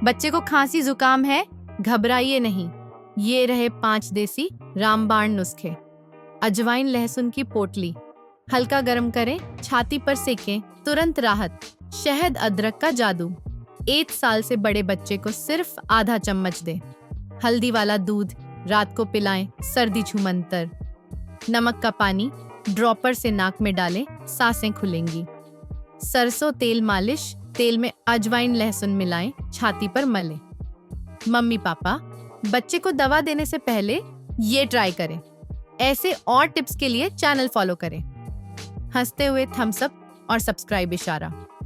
बच्चे को खांसी जुकाम है, घबराइए नहीं। ये रहे 5 देसी रामबाण नुस्खे। अजवाइन लहसुन की पोटली, हल्का गर्म करें, छाती पर सेकें, तुरंत राहत। शहद अदरक का जादू, 1 साल से बड़े बच्चे को सिर्फ आधा चम्मच दें। हल्दी वाला दूध रात को पिलाएं, सर्दी छूमंतर। नमक का पानी ड्रॉपर से नाक में डालें, सांसें खुलेंगी। सरसों तेल मालिश, तेल में अजवाइन लहसुन मिलाएं, छाती पर मलें। मम्मी पापा, बच्चे को दवा देने से पहले ये ट्राई करें। ऐसे और टिप्स के लिए चैनल फॉलो करें। हंसते हुए थम्स अप और सब्सक्राइब इशारा।